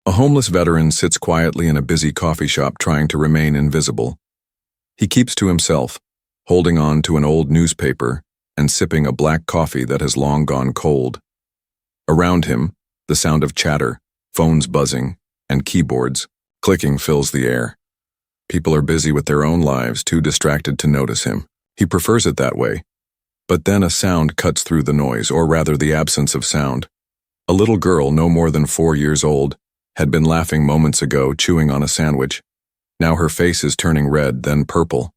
A homeless veteran sits quietly in a busy coffee shop trying to remain invisible. He keeps to himself, holding on to an old newspaper and sipping a black coffee that has long gone cold. Around him, the sound of chatter, phones buzzing, and keyboards clicking fills the air. People are busy with their own lives, too distracted to notice him. He prefers it that way. But then a sound cuts through the noise, or rather the absence of sound. A little girl, no more than 4 years old, had been laughing moments ago, chewing on a sandwich. Now her face is turning red, then purple.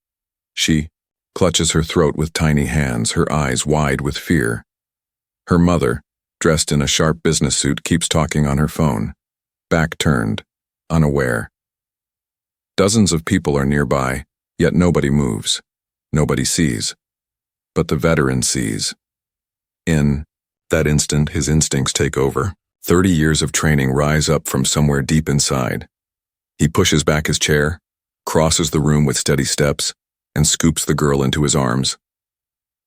She clutches her throat with tiny hands, her eyes wide with fear. Her mother, dressed in a sharp business suit, keeps talking on her phone, back turned, unaware. Dozens of people are nearby, yet nobody moves. Nobody sees. But the veteran sees. In that instant, his instincts take over. 30 years of training rise up from somewhere deep inside. He pushes back his chair, crosses the room with steady steps, and scoops the girl into his arms.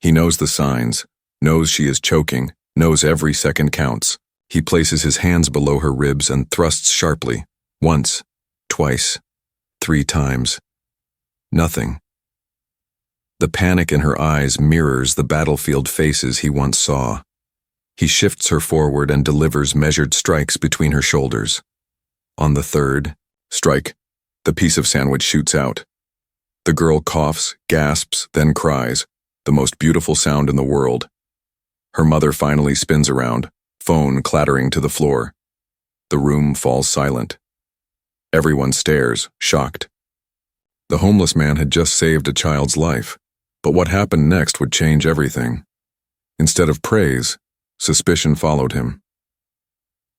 He knows the signs, knows she is choking, knows every second counts. He places his hands below her ribs and thrusts sharply. Once, twice, 3 times. Nothing. The panic in her eyes mirrors the battlefield faces he once saw. He shifts her forward and delivers measured strikes between her shoulders. On the 3rd strike, the piece of sandwich shoots out. The girl coughs, gasps, then cries, the most beautiful sound in the world. Her mother finally spins around, phone clattering to the floor. The room falls silent. Everyone stares, shocked. The homeless man had just saved a child's life, but what happened next would change everything. Instead of praise, suspicion followed him.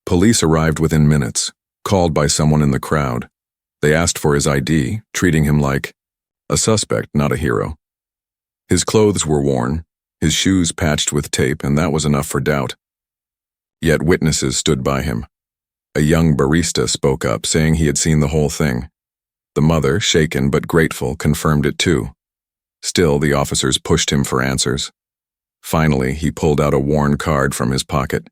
Police arrived within minutes, called by someone in the crowd. They asked for his ID, treating him like a suspect, not a hero. His clothes were worn, his shoes patched with tape, and that was enough for doubt. Yet witnesses stood by him. A young barista spoke up, saying he had seen the whole thing. The mother, shaken but grateful, confirmed it too. Still, the officers pushed him for answers. Finally, he pulled out a worn card from his pocket.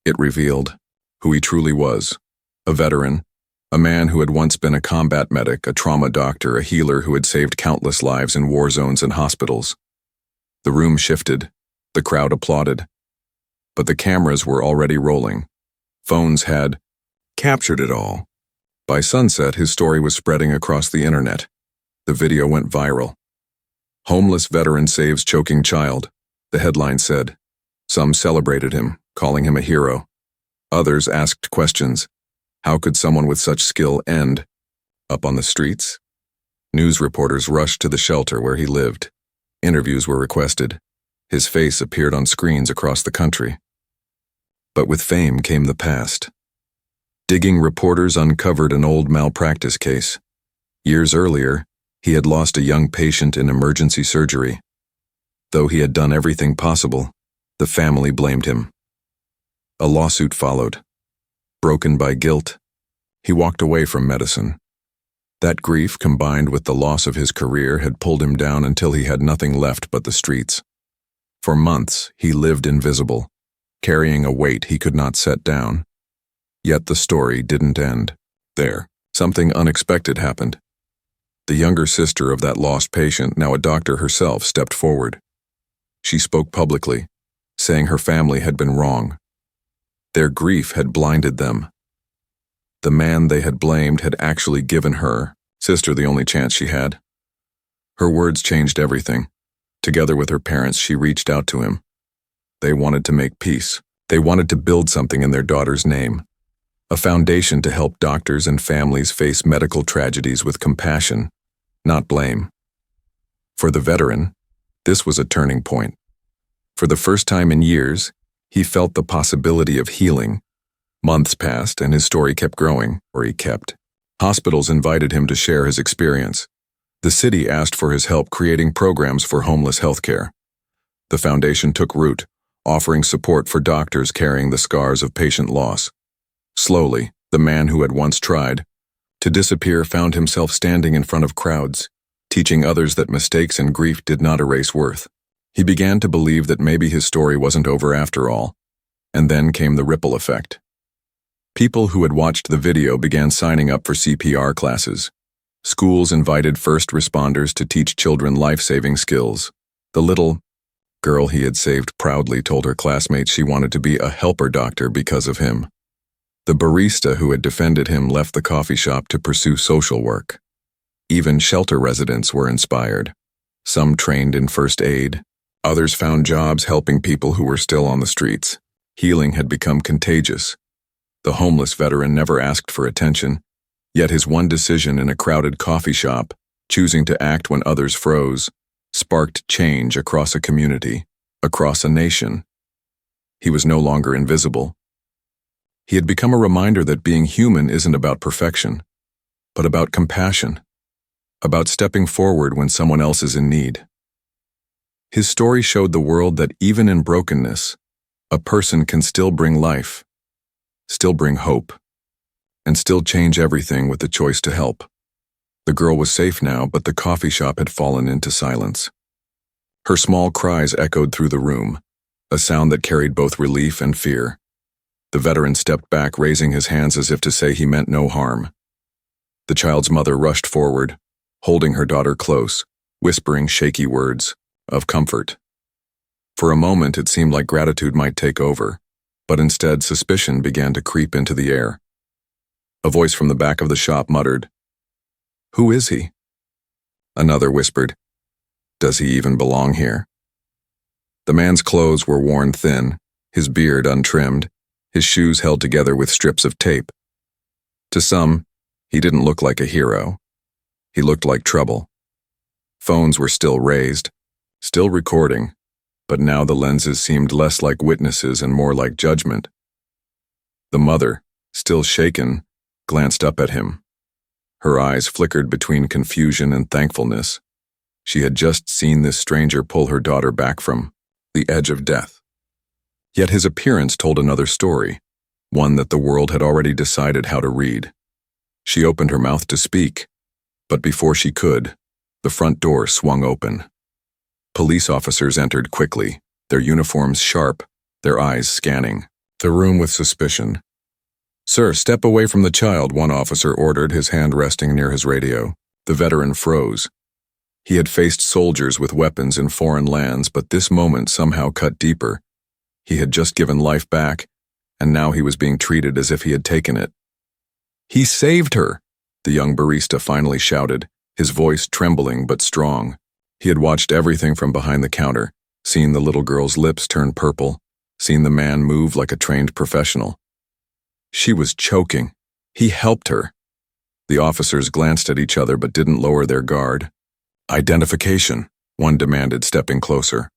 It revealed who he truly was: a veteran, a man who had once been a combat medic, a trauma doctor, a healer who had saved countless lives in war zones and hospitals. The room shifted. The crowd applauded. But the cameras were already rolling. Phones had captured it all. By sunset, his story was spreading across the internet. The video went viral. "Homeless veteran saves choking child," the headline said. Some celebrated him, calling him a hero. Others asked questions. How could someone with such skill end up on the streets? News reporters rushed to the shelter where he lived. Interviews were requested. His face appeared on screens across the country. But with fame came the past. Digging reporters uncovered an old malpractice case. Years earlier, he had lost a young patient in emergency surgery. Though he had done everything possible, the family blamed him. A lawsuit followed. Broken by guilt, he walked away from medicine. That grief, combined with the loss of his career, had pulled him down until he had nothing left but the streets. For months, he lived invisible, carrying a weight he could not set down. Yet the story didn't end there. Something unexpected happened. The younger sister of that lost patient, now a doctor herself, stepped forward. She spoke publicly, saying her family had been wrong. Their grief had blinded them. The man they had blamed had actually given her, sister, the only chance she had. Her words changed everything. Together with her parents, she reached out to him. They wanted to make peace. They wanted to build something in their daughter's name. A foundation to help doctors and families face medical tragedies with compassion, not blame. For the veteran, this was a turning point. For the first time in years, he felt the possibility of healing. Months passed and his story kept growing, or he kept. Hospitals invited him to share his experience. The city asked for his help creating programs for homeless healthcare. The foundation took root, offering support for doctors carrying the scars of patient loss. Slowly, the man who had once tried to disappear found himself standing in front of crowds, teaching others that mistakes and grief did not erase worth. He began to believe that maybe his story wasn't over after all. And then came the ripple effect. People who had watched the video began signing up for CPR classes. Schools invited first responders to teach children life-saving skills. The little girl he had saved proudly told her classmates she wanted to be a helper doctor because of him. The barista who had defended him left the coffee shop to pursue social work. Even shelter residents were inspired. Some trained in first aid. Others found jobs helping people who were still on the streets. Healing had become contagious. The homeless veteran never asked for attention, yet his one decision in a crowded coffee shop, choosing to act when others froze, sparked change across a community, across a nation. He was no longer invisible. He had become a reminder that being human isn't about perfection, but about compassion, about stepping forward when someone else is in need. His story showed the world that even in brokenness, a person can still bring life, still bring hope, and still change everything with the choice to help. The girl was safe now, but the coffee shop had fallen into silence. Her small cries echoed through the room, a sound that carried both relief and fear. The veteran stepped back, raising his hands as if to say he meant no harm. The child's mother rushed forward, holding her daughter close, whispering shaky words of comfort. For a moment it seemed like gratitude might take over, but instead suspicion began to creep into the air. A voice from the back of the shop muttered, "Who is he?" Another whispered, "Does he even belong here?" The man's clothes were worn thin, his beard untrimmed, his shoes held together with strips of tape. To some, he didn't look like a hero. He looked like trouble. Phones were still raised, still recording, but now the lenses seemed less like witnesses and more like judgment. The mother, still shaken, glanced up at him. Her eyes flickered between confusion and thankfulness. She had just seen this stranger pull her daughter back from the edge of death. Yet his appearance told another story, one that the world had already decided how to read. She opened her mouth to speak, but before she could, the front door swung open. Police officers entered quickly, their uniforms sharp, their eyes scanning the room with suspicion. "Sir, step away from the child," one officer ordered, his hand resting near his radio. The veteran froze. He had faced soldiers with weapons in foreign lands, but this moment somehow cut deeper. He had just given life back, and now he was being treated as if he had taken it. "He saved her!" the young barista finally shouted, his voice trembling but strong. He had watched everything from behind the counter, seen the little girl's lips turn purple, seen the man move like a trained professional. She was choking. He helped her. The officers glanced at each other but didn't lower their guard. "Identification," one demanded, stepping closer.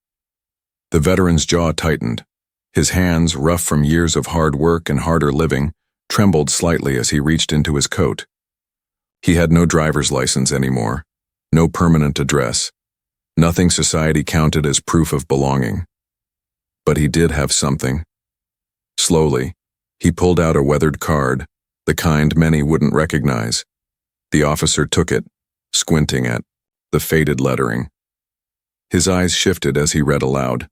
The veteran's jaw tightened. His hands, rough from years of hard work and harder living, trembled slightly as he reached into his coat. He had no driver's license anymore, no permanent address, nothing society counted as proof of belonging. But he did have something. Slowly, he pulled out a weathered card, the kind many wouldn't recognize. The officer took it, squinting at the faded lettering. His eyes shifted as he read aloud.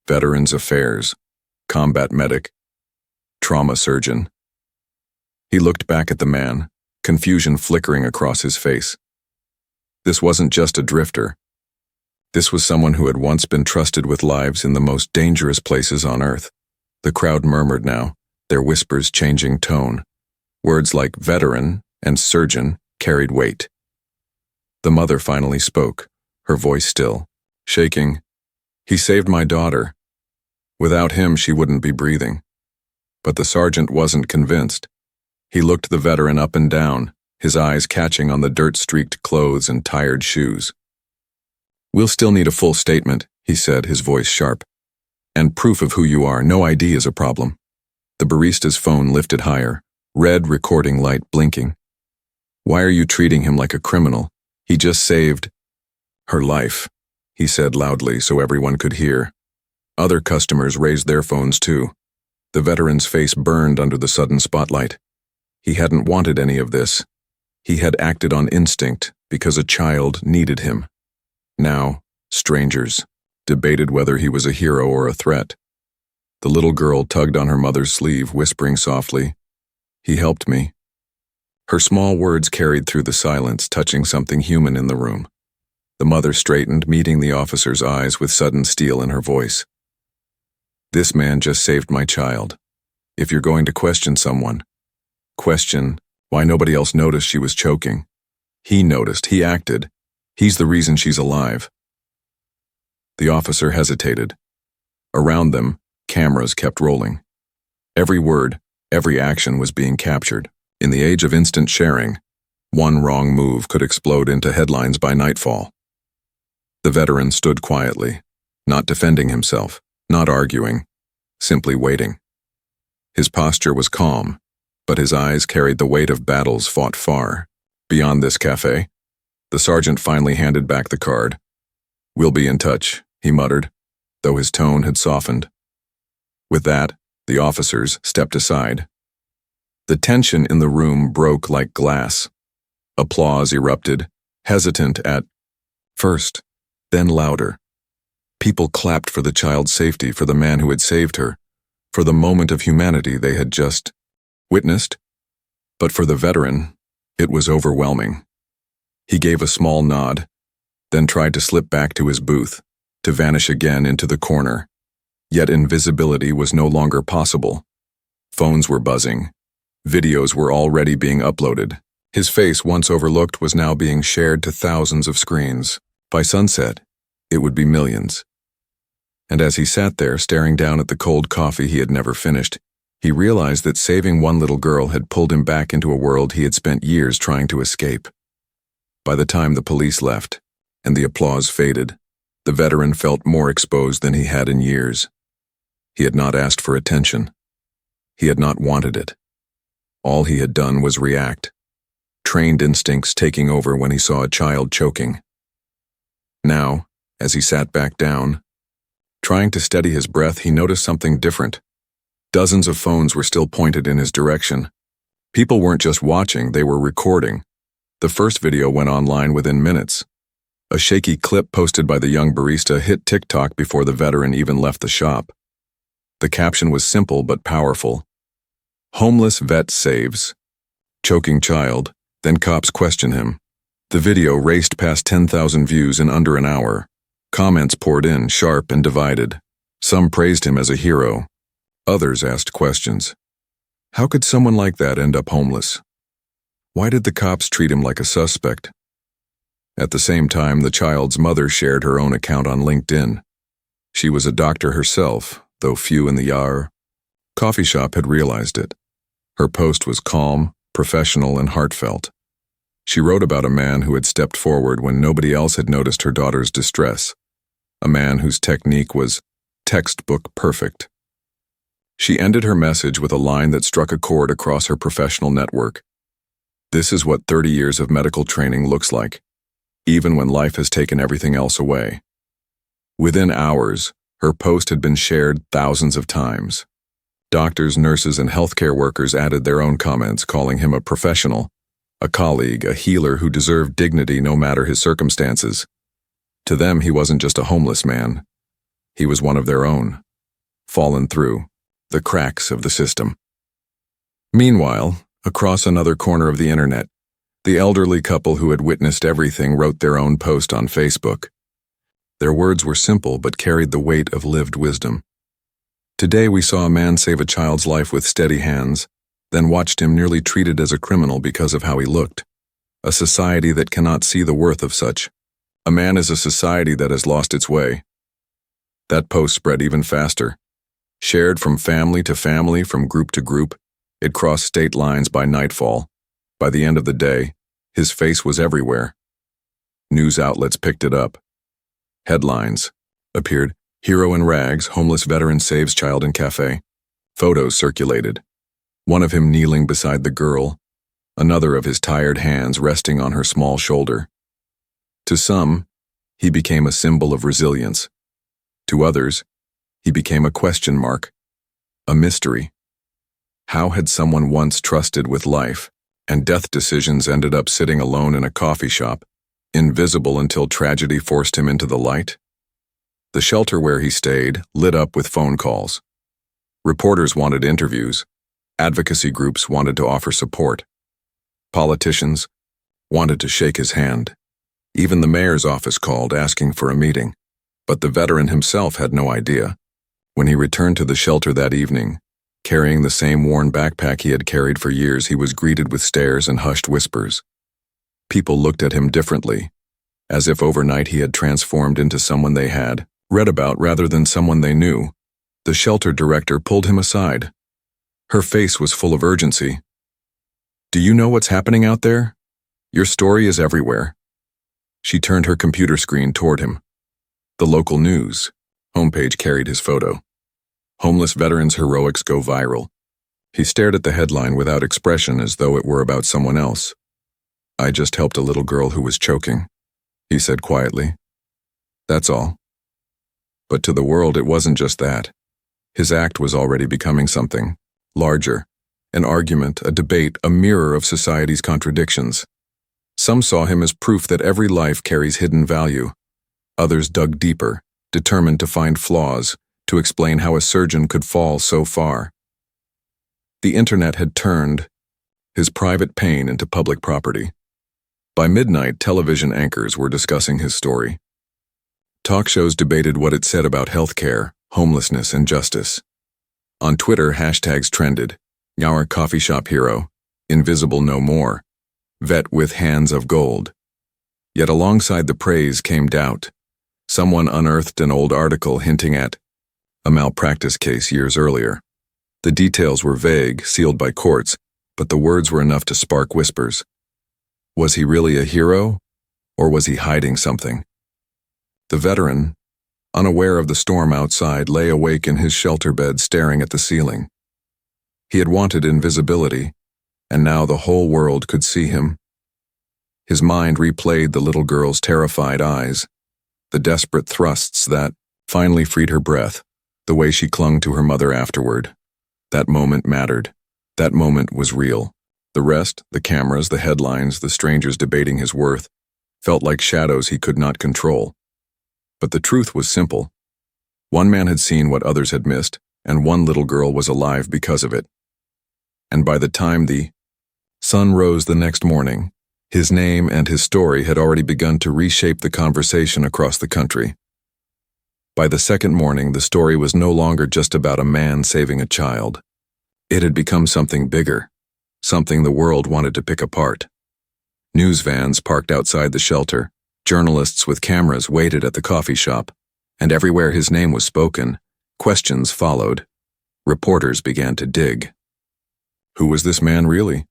Veterans Affairs, Combat Medic, Trauma Surgeon. He looked back at the man, confusion flickering across his face. This wasn't just a drifter. This was someone who had once been trusted with lives in the most dangerous places on earth. The crowd murmured now, their whispers changing tone. Words like veteran and surgeon carried weight. The mother finally spoke, her voice still, shaking. "He saved my daughter. Without him, she wouldn't be breathing." But the sergeant wasn't convinced. He looked the veteran up and down, his eyes catching on the dirt-streaked clothes and tired shoes. "We'll still need a full statement," he said, his voice sharp. "And proof of who you are. No ID is a problem." The barista's phone lifted higher, red recording light blinking. "Why are you treating him like a criminal? He just saved her life," he said loudly so everyone could hear. Other customers raised their phones too. The veteran's face burned under the sudden spotlight. He hadn't wanted any of this. He had acted on instinct because a child needed him. Now, strangers debated whether he was a hero or a threat. The little girl tugged on her mother's sleeve, whispering softly, He helped me. Her small words carried through the silence, touching something human in the room. The mother straightened, meeting the officer's eyes with sudden steel in her voice. This man just saved my child. If you're going to question someone, question why nobody else noticed she was choking. He noticed, he acted. He's the reason she's alive. The officer hesitated. Around them, cameras kept rolling. Every word, every action was being captured. In the age of instant sharing, one wrong move could explode into headlines by nightfall. The veteran stood quietly, not defending himself, not arguing, simply waiting. His posture was calm, but his eyes carried the weight of battles fought far. Beyond this cafe, the sergeant finally handed back the card. "We'll be in touch," he muttered, though his tone had softened. With that, the officers stepped aside. The tension in the room broke like glass. Applause erupted, hesitant at first, then louder. People clapped for the child's safety, for the man who had saved her, for the moment of humanity they had just witnessed. But for the veteran, it was overwhelming. He gave a small nod, then tried to slip back to his booth, to vanish again into the corner. Yet invisibility was no longer possible. Phones were buzzing. Videos were already being uploaded. His face, once overlooked, was now being shared to thousands of screens. By sunset, it would be millions. And as he sat there, staring down at the cold coffee he had never finished, he realized that saving one little girl had pulled him back into a world he had spent years trying to escape. By the time the police left, and the applause faded, the veteran felt more exposed than he had in years. He had not asked for attention. He had not wanted it. All he had done was react, trained instincts taking over when he saw a child choking. Now, as he sat back down, trying to steady his breath, he noticed something different. Dozens of phones were still pointed in his direction. People weren't just watching, they were recording. The first video went online within minutes. A shaky clip posted by the young barista hit TikTok before the veteran even left the shop. The caption was simple but powerful. "Homeless vet saves. Choking child, then cops question him." The video raced past 10,000 views in under an hour. Comments poured in, sharp and divided. Some praised him as a hero. Others asked questions. How could someone like that end up homeless? Why did the cops treat him like a suspect? At the same time, the child's mother shared her own account on LinkedIn. She was a doctor herself, though few in the coffee shop had realized it. Her post was calm, professional, and heartfelt. She wrote about a man who had stepped forward when nobody else had noticed her daughter's distress, a man whose technique was textbook perfect. She ended her message with a line that struck a chord across her professional network. "This is what 30 years of medical training looks like, even when life has taken everything else away." Within hours, her post had been shared thousands of times. Doctors, nurses, and healthcare workers added their own comments, calling him a professional, a colleague, a healer who deserved dignity no matter his circumstances. To them, he wasn't just a homeless man. He was one of their own, fallen through the cracks of the system. Meanwhile, across another corner of the internet, the elderly couple who had witnessed everything wrote their own post on Facebook. Their words were simple but carried the weight of lived wisdom. "Today we saw a man save a child's life with steady hands, then watched him nearly treated as a criminal because of how he looked. A society that cannot see the worth of such. A man is a society that has lost its way." That post spread even faster. Shared from family to family, from group to group, it crossed state lines by nightfall. By the end of the day, his face was everywhere. News outlets picked it up. Headlines appeared: "Hero in rags, homeless veteran saves child in cafe." Photos circulated. One of him kneeling beside the girl, another of his tired hands resting on her small shoulder. To some, he became a symbol of resilience. To others, he became a question mark, a mystery. How had someone once trusted with life and death decisions ended up sitting alone in a coffee shop, invisible until tragedy forced him into the light? The shelter where he stayed lit up with phone calls. Reporters wanted interviews. Advocacy groups wanted to offer support. Politicians wanted to shake his hand. Even the mayor's office called asking for a meeting. But the veteran himself had no idea. When he returned to the shelter that evening, carrying the same worn backpack he had carried for years, he was greeted with stares and hushed whispers. People looked at him differently, as if overnight he had transformed into someone they had read about rather than someone they knew. The shelter director pulled him aside. Her face was full of urgency. "Do you know what's happening out there? Your story is everywhere." She turned her computer screen toward him. The local news homepage carried his photo. "Homeless veterans' heroics go viral." He stared at the headline without expression, as though it were about someone else. "I just helped a little girl who was choking," he said quietly. "That's all." But to the world it wasn't just that. His act was already becoming something larger. An argument, a debate, a mirror of society's contradictions. Some saw him as proof that every life carries hidden value. Others dug deeper, determined to find flaws, to explain how a surgeon could fall so far. The internet had turned his private pain into public property. By midnight, television anchors were discussing his story. Talk shows debated what it said about healthcare, homelessness, and justice. On Twitter, hashtags trended: "Our coffee shop hero," "Invisible no more," "Vet with hands of gold." Yet alongside the praise came doubt. Someone unearthed an old article hinting at a malpractice case years earlier. The details were vague, sealed by courts, but the words were enough to spark whispers. Was he really a hero, or was he hiding something? The veteran, unaware of the storm outside, lay awake in his shelter bed staring at the ceiling. He had wanted invisibility, and now the whole world could see him. His mind replayed the little girl's terrified eyes, the desperate thrusts that finally freed her breath, the way she clung to her mother afterward. That moment mattered. That moment was real. The rest, the cameras, the headlines, the strangers debating his worth, felt like shadows he could not control. But the truth was simple. One man had seen what others had missed, and one little girl was alive because of it. And by the time the sun rose the next morning, his name and his story had already begun to reshape the conversation across the country. By the second morning, the story was no longer just about a man saving a child. It had become something bigger, something the world wanted to pick apart. News vans parked outside the shelter, journalists with cameras waited at the coffee shop, and everywhere his name was spoken, questions followed. Reporters began to dig. Who was this man really?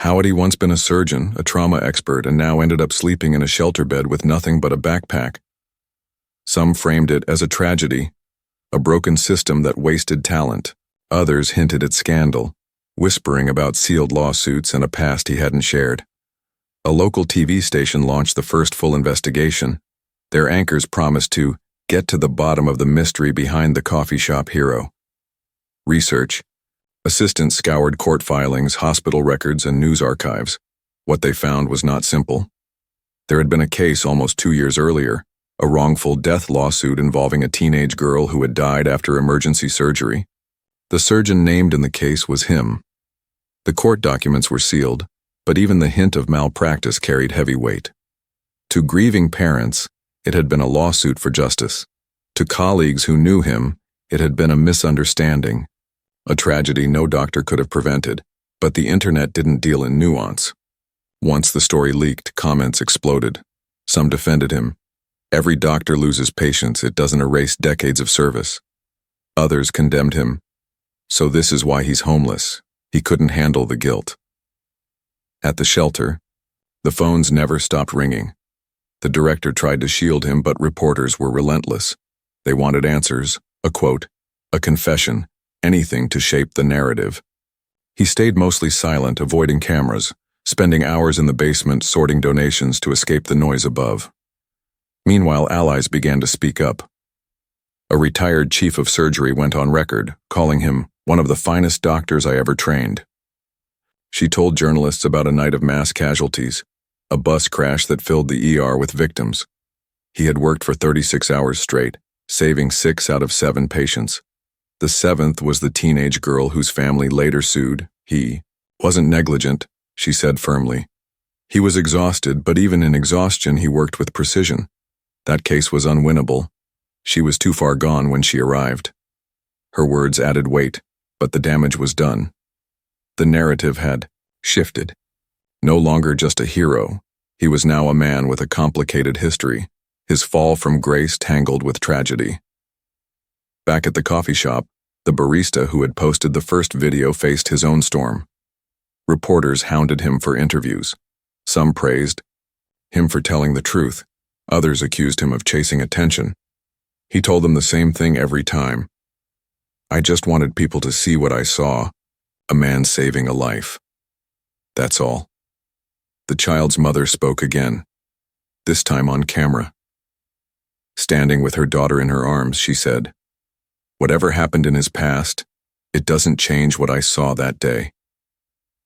How had he once been a surgeon, a trauma expert, and now ended up sleeping in a shelter bed with nothing but a backpack? Some framed it as a tragedy, a broken system that wasted talent. Others hinted at scandal, whispering about sealed lawsuits and a past he hadn't shared. A local TV station launched the first full investigation. Their anchors promised to get to the bottom of the mystery behind the coffee shop hero. Research. Assistants scoured court filings, hospital records, and news archives. What they found was not simple. There had been a case almost 2 years earlier, a wrongful death lawsuit involving a teenage girl who had died after emergency surgery. The surgeon named in the case was him. The court documents were sealed, but even the hint of malpractice carried heavy weight. To grieving parents, it had been a lawsuit for justice. To colleagues who knew him, it had been a misunderstanding, a tragedy no doctor could have prevented, but the internet didn't deal in nuance. Once the story leaked, comments exploded. Some defended him. Every doctor loses patience, it doesn't erase decades of service. Others condemned him. So this is why he's homeless. He couldn't handle the guilt. At the shelter, the phones never stopped ringing. The director tried to shield him, but reporters were relentless. They wanted answers, a quote, a confession, anything to shape the narrative. He stayed mostly silent, avoiding cameras, spending hours in the basement sorting donations to escape the noise above. Meanwhile, allies began to speak up. A retired chief of surgery went on record, calling him one of the finest doctors I ever trained. She told journalists about a night of mass casualties, a bus crash that filled the ER with victims. He had worked for 36 hours straight, saving 6 out of 7 patients. The seventh was the teenage girl whose family later sued. He wasn't negligent, she said firmly. He was exhausted, but even in exhaustion he worked with precision. That case was unwinnable. She was too far gone when she arrived. Her words added weight, but the damage was done. The narrative had shifted. No longer just a hero, he was now a man with a complicated history, his fall from grace tangled with tragedy. Back at the coffee shop, the barista who had posted the first video faced his own storm. Reporters hounded him for interviews. Some praised him for telling the truth. Others accused him of chasing attention. He told them the same thing every time. I just wanted people to see what I saw, a man saving a life. That's all. The child's mother spoke again, this time on camera. Standing with her daughter in her arms, she said, "Whatever happened in his past, it doesn't change what I saw that day.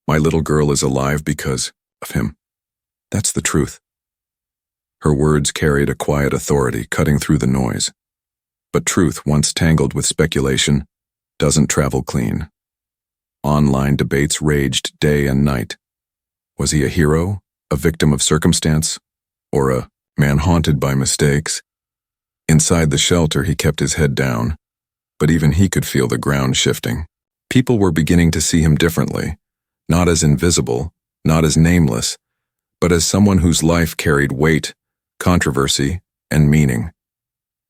My little girl is alive because of him. That's the truth." Her words carried a quiet authority, cutting through the noise. But truth, once tangled with speculation, doesn't travel clean. Online debates raged day and night. Was he a hero, a victim of circumstance, or a man haunted by mistakes? Inside the shelter, he kept his head down, but even he could feel the ground shifting. People were beginning to see him differently, not as invisible, not as nameless, but as someone whose life carried weight, controversy, and meaning.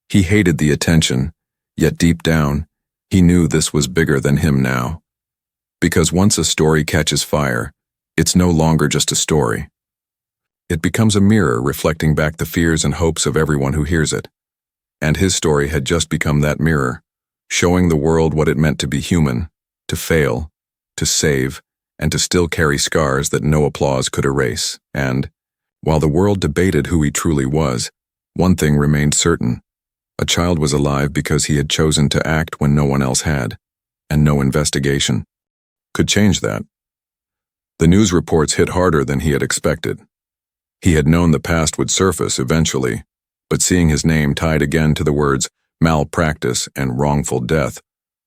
He hated the attention, yet deep down, he knew this was bigger than him now. Because once a story catches fire, it's no longer just a story. It becomes a mirror reflecting back the fears and hopes of everyone who hears it. And his story had just become that mirror, showing the world what it meant to be human, to fail, to save, and to still carry scars that no applause could erase. And, while the world debated who he truly was, one thing remained certain. A child was alive because he had chosen to act when no one else had, and no investigation could change that. The news reports hit harder than he had expected. He had known the past would surface eventually, but seeing his name tied again to the words malpractice and wrongful death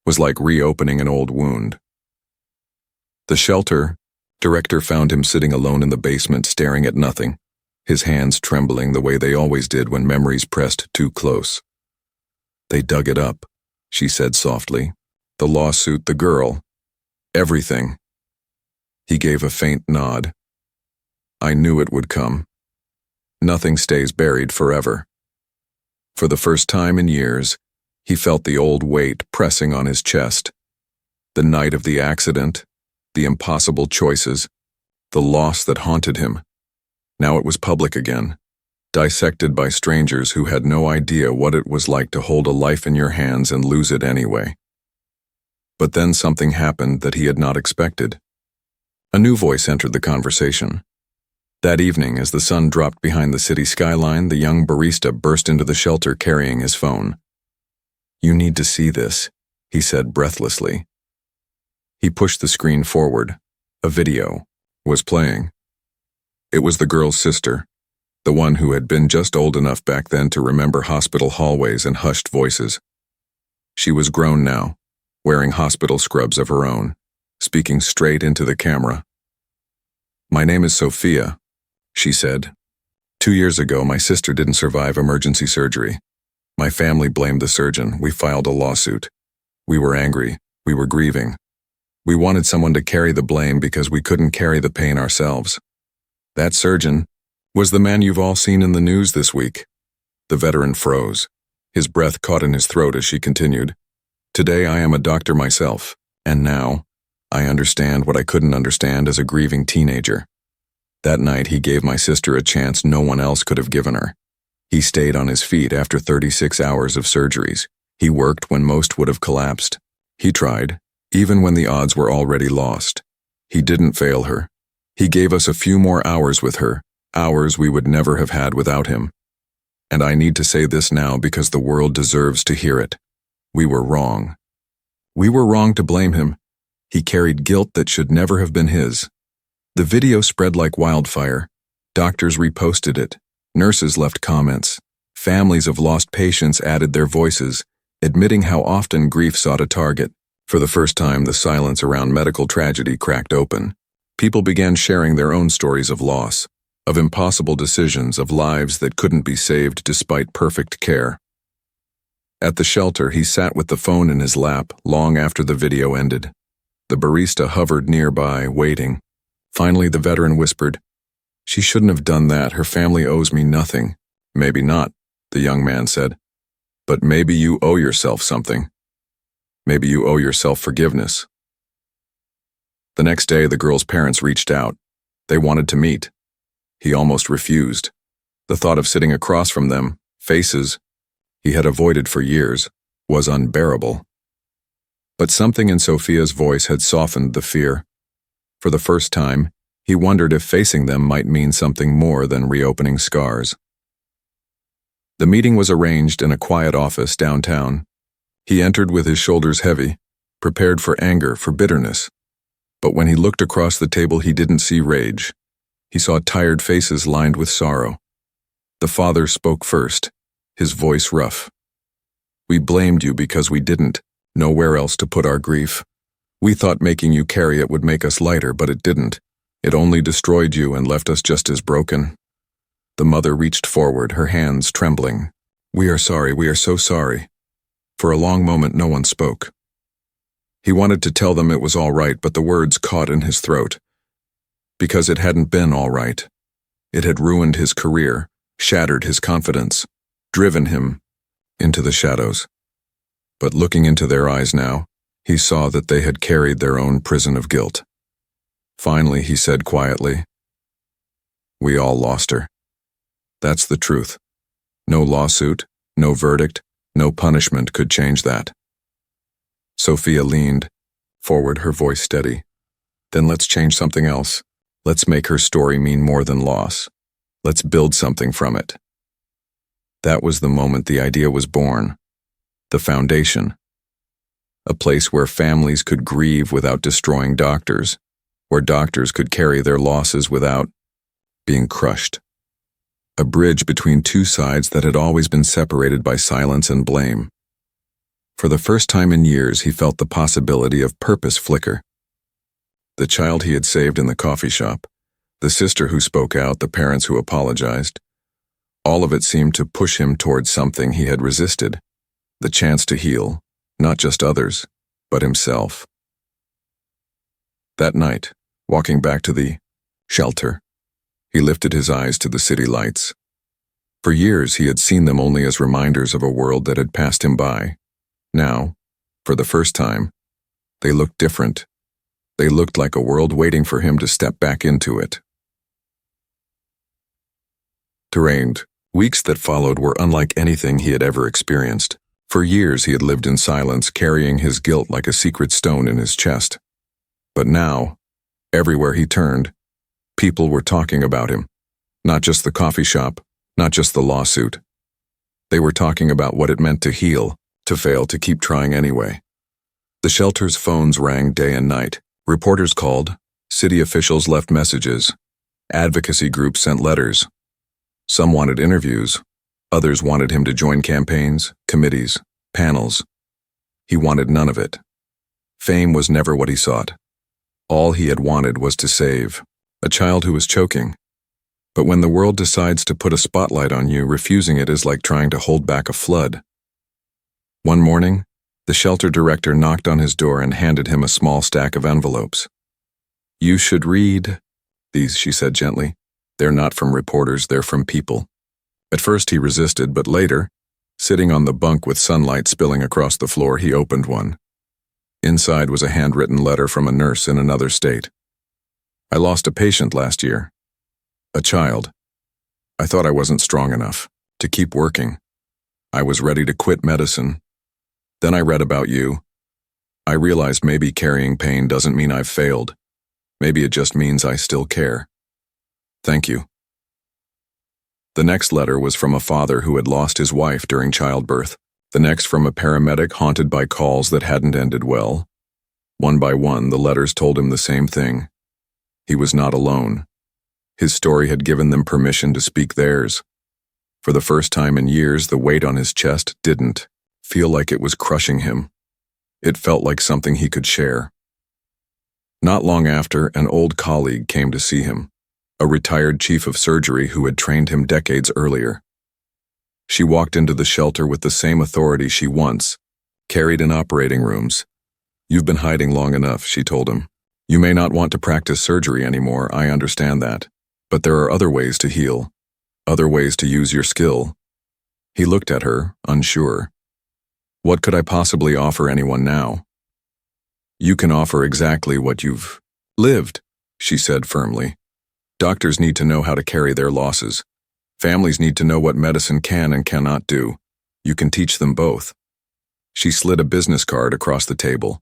was like reopening an old wound. The shelter director found him sitting alone in the basement staring at nothing, his hands trembling the way they always did when memories pressed too close. "They dug it up," she said softly. "The lawsuit, the girl, everything." He gave a faint nod. "I knew it would come. Nothing stays buried forever." For the first time in years, he felt the old weight pressing on his chest. The night of the accident, the impossible choices, the loss that haunted him. Now it was public again, dissected by strangers who had no idea what it was like to hold a life in your hands and lose it anyway. But then something happened that he had not expected. A new voice entered the conversation. That evening, as the sun dropped behind the city skyline, the young barista burst into the shelter carrying his phone. "You need to see this," he said breathlessly. He pushed the screen forward. A video was playing. It was the girl's sister, the one who had been just old enough back then to remember hospital hallways and hushed voices. She was grown now, wearing hospital scrubs of her own, speaking straight into the camera. "My name is Sophia," she said. "2 years ago, my sister didn't survive emergency surgery. My family blamed the surgeon. We filed a lawsuit. We were angry. We were grieving. We wanted someone to carry the blame because we couldn't carry the pain ourselves. That surgeon was the man you've all seen in the news this week." The veteran froze. His breath caught in his throat as she continued. "Today I am a doctor myself, and now I understand what I couldn't understand as a grieving teenager. That night he gave my sister a chance no one else could have given her. He stayed on his feet after 36 hours of surgeries. He worked when most would have collapsed. He tried, even when the odds were already lost. He didn't fail her. He gave us a few more hours with her, hours we would never have had without him. And I need to say this now because the world deserves to hear it. We were wrong. We were wrong to blame him. He carried guilt that should never have been his." The video spread like wildfire. Doctors reposted it. Nurses left comments. Families of lost patients added their voices, admitting how often grief sought a target. For the first time, the silence around medical tragedy cracked open. People began sharing their own stories of loss, of impossible decisions, of lives that couldn't be saved despite perfect care. At the shelter, he sat with the phone in his lap long after the video ended. The barista hovered nearby, waiting. Finally, the veteran whispered, "She shouldn't have done that. Her family owes me nothing." "Maybe not," the young man said. "But maybe you owe yourself something. Maybe you owe yourself forgiveness." The next day, the girl's parents reached out. They wanted to meet. He almost refused. The thought of sitting across from them, faces he had avoided for years, was unbearable. But something in Sophia's voice had softened the fear. For the first time, he wondered if facing them might mean something more than reopening scars. The meeting was arranged in a quiet office downtown. He entered with his shoulders heavy, prepared for anger, for bitterness. But when he looked across the table, he didn't see rage. He saw tired faces lined with sorrow. The father spoke first, his voice rough. "We blamed you because we didn't know where else to put our grief. We thought making you carry it would make us lighter, but it didn't. It only destroyed you and left us just as broken." The mother reached forward, her hands trembling. "We are sorry, we are so sorry." For a long moment, no one spoke. He wanted to tell them it was all right, but the words caught in his throat. Because it hadn't been all right. It had ruined his career, shattered his confidence, driven him into the shadows. But looking into their eyes now, he saw that they had carried their own prison of guilt. Finally, he said quietly, "We all lost her. That's the truth. No lawsuit, no verdict, no punishment could change that." Sophia leaned forward, her voice steady. "Then let's change something else. Let's make her story mean more than loss. Let's build something from it." That was the moment the idea was born. The foundation. A place where families could grieve without destroying doctors, where doctors could carry their losses without being crushed. A bridge between two sides that had always been separated by silence and blame. For the first time in years, he felt the possibility of purpose flicker. The child he had saved in the coffee shop, the sister who spoke out, the parents who apologized. All of it seemed to push him towards something he had resisted, the chance to heal, not just others, but himself. That night, walking back to the shelter, he lifted his eyes to the city lights. For years, he had seen them only as reminders of a world that had passed him by. Now, for the first time, they looked different. They looked like a world waiting for him to step back into it. Deranged, weeks that followed were unlike anything he had ever experienced. For years he had lived in silence, carrying his guilt like a secret stone in his chest. But now, everywhere he turned, people were talking about him. Not just the coffee shop, not just the lawsuit. They were talking about what it meant to heal, to fail, to keep trying anyway. The shelter's phones rang day and night. Reporters called, city officials left messages, advocacy groups sent letters. Some wanted interviews, others wanted him to join campaigns, committees, panels. He wanted none of it. Fame was never what he sought. All he had wanted was to save a child who was choking. But when the world decides to put a spotlight on you, refusing it is like trying to hold back a flood. One morning, the shelter director knocked on his door and handed him a small stack of envelopes. "You should read these," she said gently. "They're not from reporters, they're from people." At first he resisted, but later, sitting on the bunk with sunlight spilling across the floor, he opened one. Inside was a handwritten letter from a nurse in another state. "I lost a patient last year. A child. I thought I wasn't strong enough to keep working. I was ready to quit medicine. Then I read about you. I realized maybe carrying pain doesn't mean I've failed. Maybe it just means I still care. Thank you." The next letter was from a father who had lost his wife during childbirth. The next from a paramedic haunted by calls that hadn't ended well. One by one, the letters told him the same thing. He was not alone. His story had given them permission to speak theirs. For the first time in years, the weight on his chest didn't feel like it was crushing him. It felt like something he could share. Not long after, an old colleague came to see him, a retired chief of surgery who had trained him decades earlier. She walked into the shelter with the same authority she once carried in operating rooms. "You've been hiding long enough," she told him. "You may not want to practice surgery anymore, I understand that. But there are other ways to heal, other ways to use your skill." He looked at her, unsure. "What could I possibly offer anyone now?" "You can offer exactly what you've lived," she said firmly. "Doctors need to know how to carry their losses. Families need to know what medicine can and cannot do. You can teach them both." She slid a business card across the table.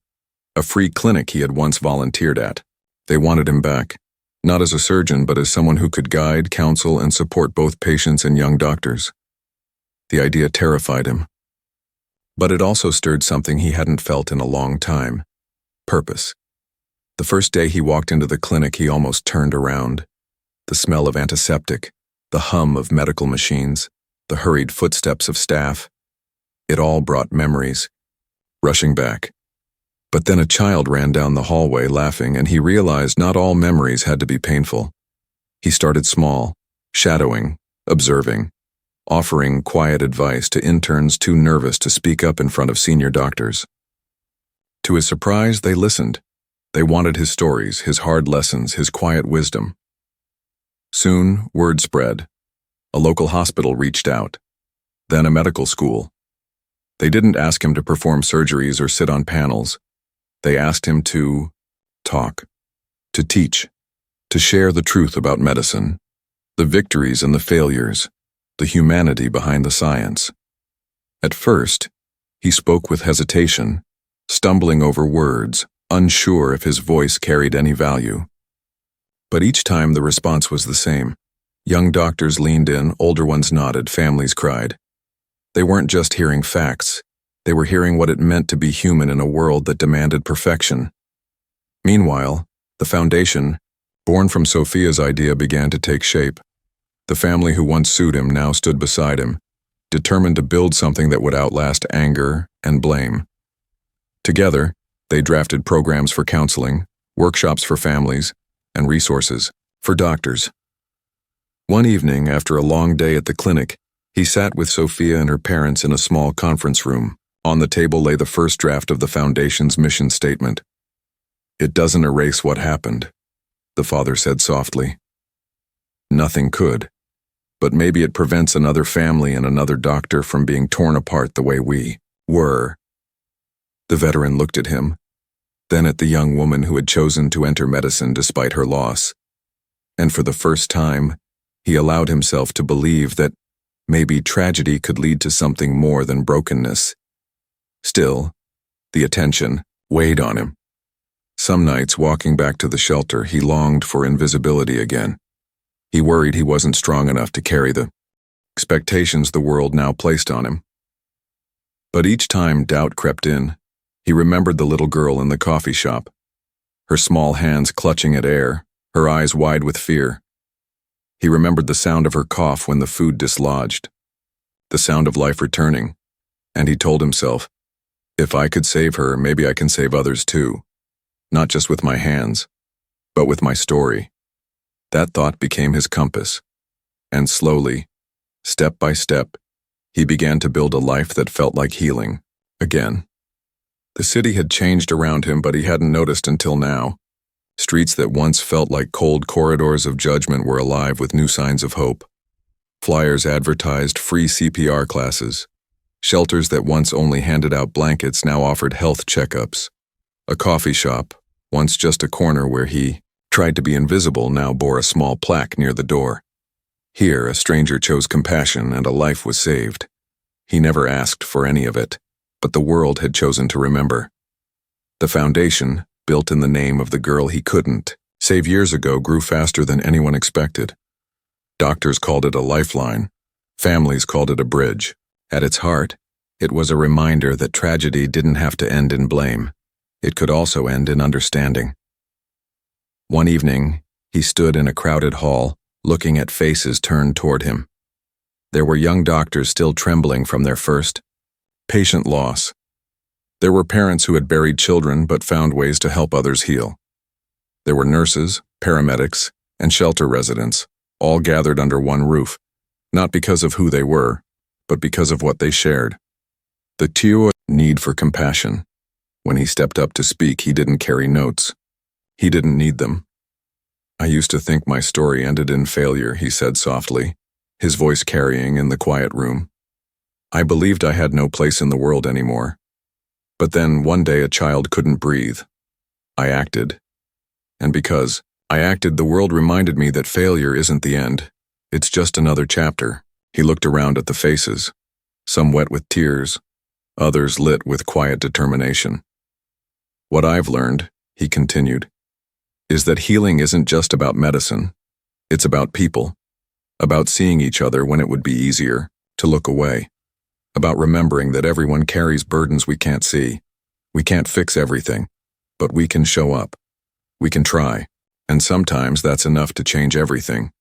A free clinic he had once volunteered at. They wanted him back, not as a surgeon, but as someone who could guide, counsel, and support both patients and young doctors. The idea terrified him. But it also stirred something he hadn't felt in a long time: purpose. The first day he walked into the clinic, he almost turned around. The smell of antiseptic, the hum of medical machines, the hurried footsteps of staff. It all brought memories, rushing back. But then a child ran down the hallway laughing, and he realized not all memories had to be painful. He started small, shadowing, observing, offering quiet advice to interns too nervous to speak up in front of senior doctors. To his surprise, they listened. They wanted his stories, his hard lessons, his quiet wisdom. Soon, word spread. A local hospital reached out. Then a medical school. They didn't ask him to perform surgeries or sit on panels. They asked him to talk, to teach, to share the truth about medicine, the victories and the failures, the humanity behind the science. At first, he spoke with hesitation, stumbling over words, unsure if his voice carried any value. But each time the response was the same. Young doctors leaned in, older ones nodded, families cried. They weren't just hearing facts. They were hearing what it meant to be human in a world that demanded perfection. Meanwhile, the foundation, born from Sophia's idea, began to take shape. The family who once sued him now stood beside him, determined to build something that would outlast anger and blame. Together, they drafted programs for counseling, workshops for families, and resources for doctors. One evening, after a long day at the clinic, he sat with Sophia and her parents in a small conference room. On the table lay the first draft of the Foundation's mission statement. "It doesn't erase what happened," the father said softly. "Nothing could. But maybe it prevents another family and another doctor from being torn apart the way we were." The veteran looked at him, then at the young woman who had chosen to enter medicine despite her loss. And for the first time, he allowed himself to believe that maybe tragedy could lead to something more than brokenness. Still, the attention weighed on him. Some nights, walking back to the shelter, he longed for invisibility again. He worried he wasn't strong enough to carry the expectations the world now placed on him. But each time doubt crept in, he remembered the little girl in the coffee shop, her small hands clutching at air, her eyes wide with fear. He remembered the sound of her cough when the food dislodged, the sound of life returning, and he told himself, if I could save her, maybe I can save others too, not just with my hands, but with my story. That thought became his compass, and slowly, step by step, he began to build a life that felt like healing, again. The city had changed around him, but he hadn't noticed until now. Streets that once felt like cold corridors of judgment were alive with new signs of hope. Flyers advertised free CPR classes. Shelters that once only handed out blankets now offered health checkups. A coffee shop, once just a corner where he tried to be invisible, now bore a small plaque near the door. Here, a stranger chose compassion and a life was saved. He never asked for any of it, but the world had chosen to remember. The foundation, built in the name of the girl he couldn't save years ago, grew faster than anyone expected. Doctors called it a lifeline. Families called it a bridge. At its heart, it was a reminder that tragedy didn't have to end in blame. It could also end in understanding. One evening, he stood in a crowded hall, looking at faces turned toward him. There were young doctors still trembling from their first Patient loss. There were parents who had buried children but found ways to help others heal. There were nurses, paramedics, and shelter residents, all gathered under one roof, not because of who they were, but because of what they shared. The Tio need for compassion. When he stepped up to speak, he didn't carry notes. He didn't need them. I used to think my story ended in failure, he said softly, his voice carrying in the quiet room. I believed I had no place in the world anymore. But then one day a child couldn't breathe. I acted. And because I acted, the world reminded me that failure isn't the end. It's just another chapter. He looked around at the faces, some wet with tears, others lit with quiet determination. What I've learned, he continued, is that healing isn't just about medicine. It's about people, about seeing each other when it would be easier to look away, about remembering that everyone carries burdens we can't see. We can't fix everything, but we can show up. We can try, and sometimes that's enough to change everything.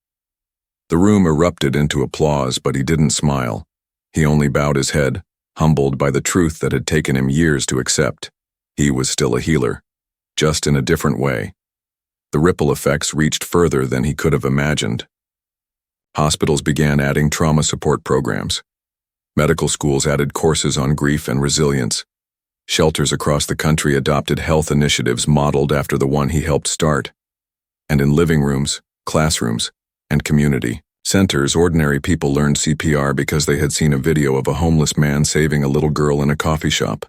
The room erupted into applause, but he didn't smile. He only bowed his head, humbled by the truth that had taken him years to accept. He was still a healer, just in a different way. The ripple effects reached further than he could have imagined. Hospitals began adding trauma support programs. Medical schools added courses on grief and resilience. Shelters across the country adopted health initiatives modeled after the one he helped start. And in living rooms, classrooms, and community centers, ordinary people learned CPR because they had seen a video of a homeless man saving a little girl in a coffee shop.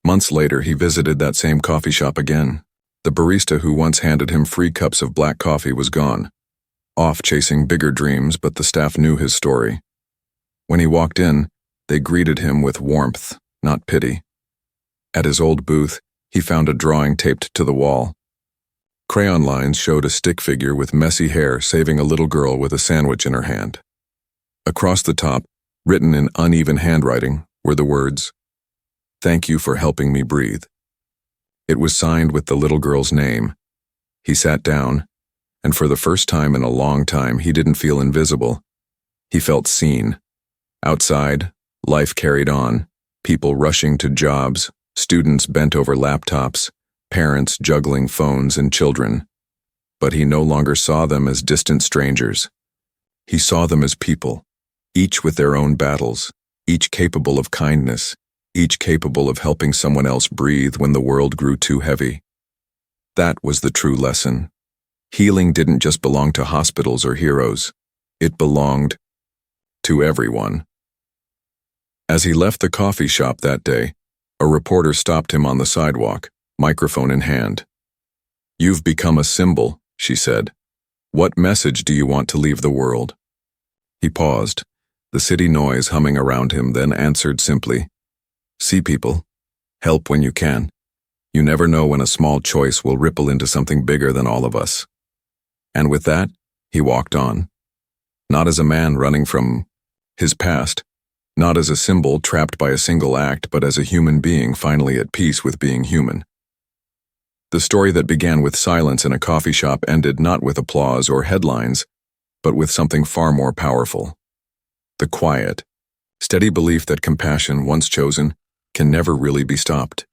Months later, he visited that same coffee shop again. The barista who once handed him free cups of black coffee was gone, off chasing bigger dreams, but the staff knew his story. When he walked in, they greeted him with warmth, not pity. At his old booth, he found a drawing taped to the wall. Crayon lines showed a stick figure with messy hair saving a little girl with a sandwich in her hand. Across the top, written in uneven handwriting, were the words, "Thank you for helping me breathe." It was signed with the little girl's name. He sat down, and for the first time in a long time, he didn't feel invisible. He felt seen. Outside, life carried on, people rushing to jobs, students bent over laptops, parents juggling phones and children. But he no longer saw them as distant strangers. He saw them as people, each with their own battles, each capable of kindness, each capable of helping someone else breathe when the world grew too heavy. That was the true lesson. Healing didn't just belong to hospitals or heroes. It belonged to everyone. As he left the coffee shop that day, a reporter stopped him on the sidewalk, microphone in hand. "You've become a symbol," she said. "What message do you want to leave the world?" He paused, the city noise humming around him, then answered simply, "See people. Help when you can. You never know when a small choice will ripple into something bigger than all of us." And with that, he walked on. Not as a man running from his past, not as a symbol trapped by a single act, but as a human being finally at peace with being human. The story that began with silence in a coffee shop ended not with applause or headlines, but with something far more powerful. The quiet, steady belief that compassion, once chosen, can never really be stopped.